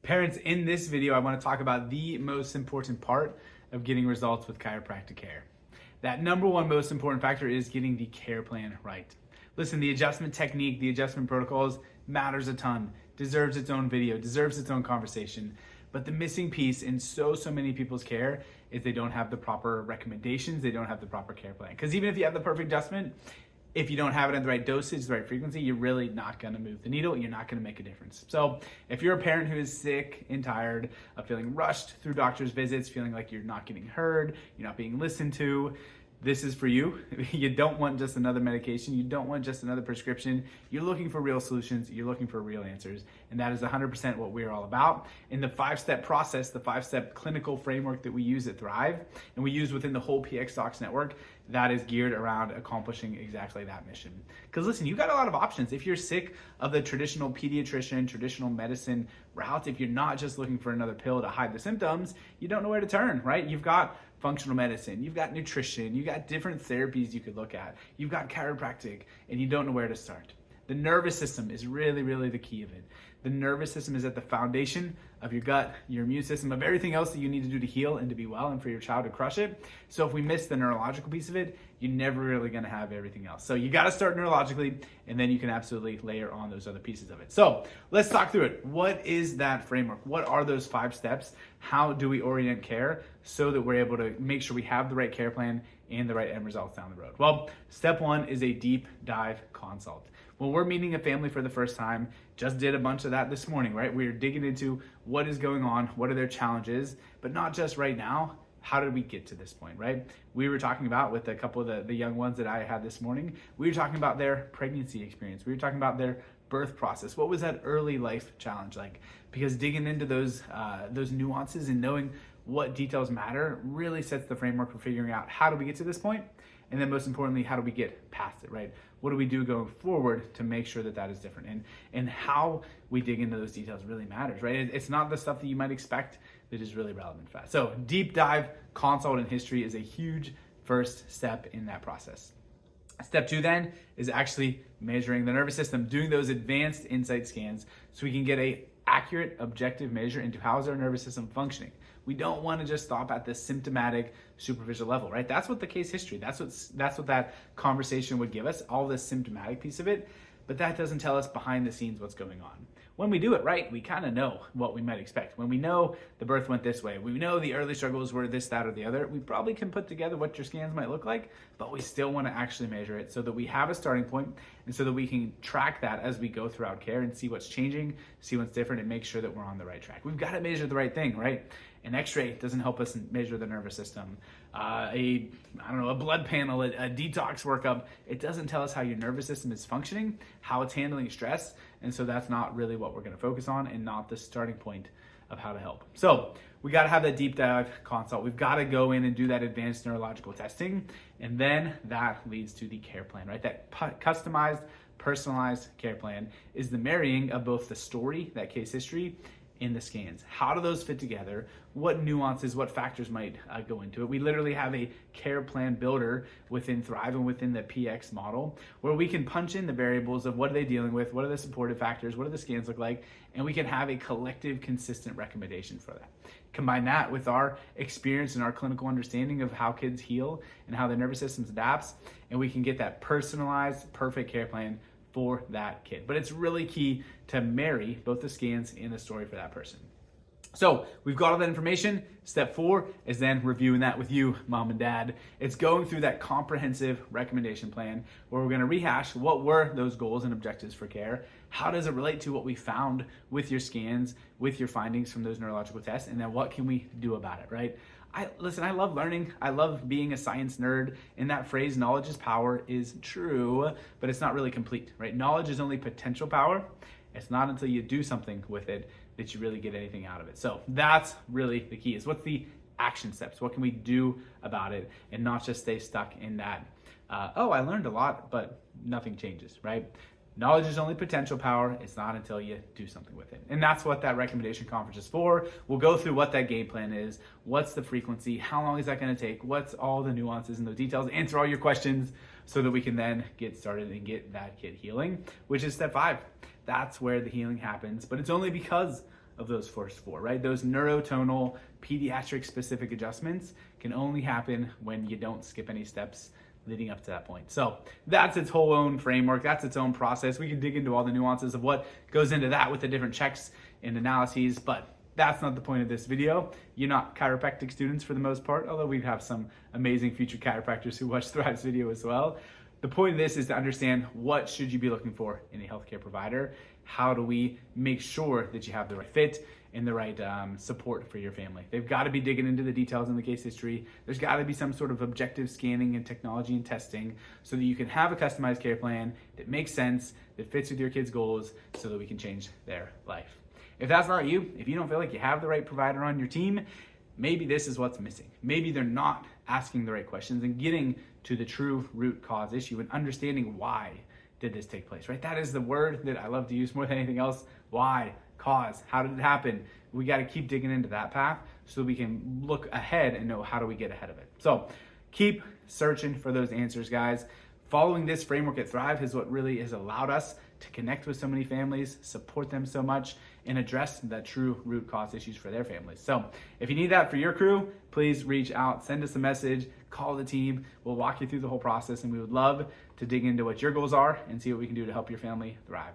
Parents, in this video, I want to talk about the most important part of getting results with chiropractic care. That number one most important factor is getting the care plan right. Listen, the adjustment technique, the adjustment protocols matters a ton, deserves its own video, deserves its own conversation. But the missing piece in so many people's care is they don't have the proper recommendations, they don't have the proper care plan. Because even if you have the perfect adjustment, if you don't have it at the right dosage, the right frequency, you're really not gonna move the needle, you're not gonna make a difference. So if you're a parent who is sick and tired of feeling rushed through doctor's visits, feeling like you're not getting heard, you're not being listened to, this is for you. You don't want just another medication. You don't want just another prescription. You're looking for real solutions. You're looking for real answers. And that is 100% what we're all about. In the 5-step process, the 5-step clinical framework that we use at Thrive, and we use within the whole PX Docs network, that is geared around accomplishing exactly that mission. Because listen, you've got a lot of options. If you're sick of the traditional pediatrician, traditional medicine route, if you're not just looking for another pill to hide the symptoms, you don't know where to turn, right? You've got functional medicine, you've got nutrition, you've got different therapies you could look at, you've got chiropractic, and you don't know where to start. The nervous system is really the key of it. The nervous system is at the foundation of your gut, your immune system, of everything else that you need to do to heal and to be well and for your child to crush it. So if we miss the neurological piece of it, you're never really gonna have everything else. So you gotta start neurologically, and then you can absolutely layer on those other pieces of it. So let's talk through it. What is that framework? What are those 5 steps? How do we orient care so that we're able to make sure we have the right care plan and the right end results down the road? Well, step 1 is a deep dive consult. When we're meeting a family for the first time, just did a bunch of that this morning, right? We're digging into what is going on, what are their challenges, but not just right now, how did we get to this point, right? We were talking about with a couple of the young ones that I had this morning, we were talking about their pregnancy experience. We were talking about their birth process. What was that early life challenge like? Because digging into those nuances and knowing what details matter really sets the framework for figuring out how do we get to this point, and then most importantly, how do we get past it, right? What do we do going forward to make sure that that is different? And how we dig into those details really matters, right? It's not the stuff that you might expect that is really relevant fast. So deep dive consult in history is a huge first step in that process. Step 2 then is actually measuring the nervous system, doing those advanced insight scans so we can get a accurate, objective measure into how is our nervous system functioning. We don't want to just stop at the symptomatic superficial level, right? That's what the case history, that's what that conversation would give us, all this symptomatic piece of it, but that doesn't tell us behind the scenes what's going on. When we do it right, we kind of know what we might expect. When we know the birth went this way, we know the early struggles were this, that, or the other, we probably can put together what your scans might look like, but we still want to actually measure it so that we have a starting point and so that we can track that as we go throughout care and see what's changing, see what's different, and make sure that we're on the right track. We've got to measure the right thing, right? An x-ray doesn't help us measure the nervous system. A blood panel, a detox workup, it doesn't tell us how your nervous system is functioning, how it's handling stress, and so that's not really what we're gonna focus on and not the starting point of how to help. So we gotta have that deep dive consult. We've gotta go in and do that advanced neurological testing, and then that leads to the care plan, right? That customized, personalized care plan is the marrying of both the story, that case history, in the scans. How do those fit together? What nuances, what factors might go into it? We literally have a care plan builder within Thrive and within the PX model where we can punch in the variables of what are they dealing with, what are the supportive factors, what do the scans look like, and we can have a collective, consistent recommendation for that. Combine that with our experience and our clinical understanding of how kids heal and how their nervous systems adapts, and we can get that personalized, perfect care plan for that kid. But it's really key to marry both the scans and the story for that person. So we've got all that information. Step 4 is then reviewing that with you, mom and dad. It's going through that comprehensive recommendation plan where we're gonna rehash what were those goals and objectives for care. How does it relate to what we found with your scans, with your findings from those neurological tests, and then what can we do about it, right? I love learning. I love being a science nerd. And that phrase, knowledge is power, is true, but it's not really complete, right? Knowledge is only potential power. It's not until you do something with it that you really get anything out of it. So that's really the key, is what's the action steps? What can we do about it and not just stay stuck in that, I learned a lot, but nothing changes, right? Knowledge is only potential power. It's not until you do something with it. And that's what that recommendation conference is for. We'll go through what that game plan is. What's the frequency? How long is that going to take? What's all the nuances and the details? Answer all your questions so that we can then get started and get that kid healing, which is step 5. That's where the healing happens, but it's only because of those first four, right? Those neurotonal, pediatric specific adjustments can only happen when you don't skip any steps leading up to that point. So that's its whole own framework. That's its own process. We can dig into all the nuances of what goes into that with the different checks and analyses, but that's not the point of this video. You're not chiropractic students for the most part, although we have some amazing future chiropractors who watch Thrive's video as well. The point of this is to understand what should you be looking for in a healthcare provider. How do we make sure that you have the right fit and the right support for your family? They've got to be digging into the details in the case history. There's got to be some sort of objective scanning and technology and testing so that you can have a customized care plan that makes sense, that fits with your kids' goals, so that we can change their life. If that's not you, if you don't feel like you have the right provider on your team, maybe this is what's missing. Maybe they're not asking the right questions and getting to the true root cause issue and understanding why did this take place, right? That is the word that I love to use more than anything else. Why? Cause. How did it happen? We got to keep digging into that path so we can look ahead and know how do we get ahead of it. So keep searching for those answers, guys. Following this framework at Thrive is what really has allowed us to connect with so many families, support them so much, and address the true root cause issues for their families. So if you need that for your crew, please reach out, send us a message, call the team. We'll walk you through the whole process, and we would love to dig into what your goals are and see what we can do to help your family thrive.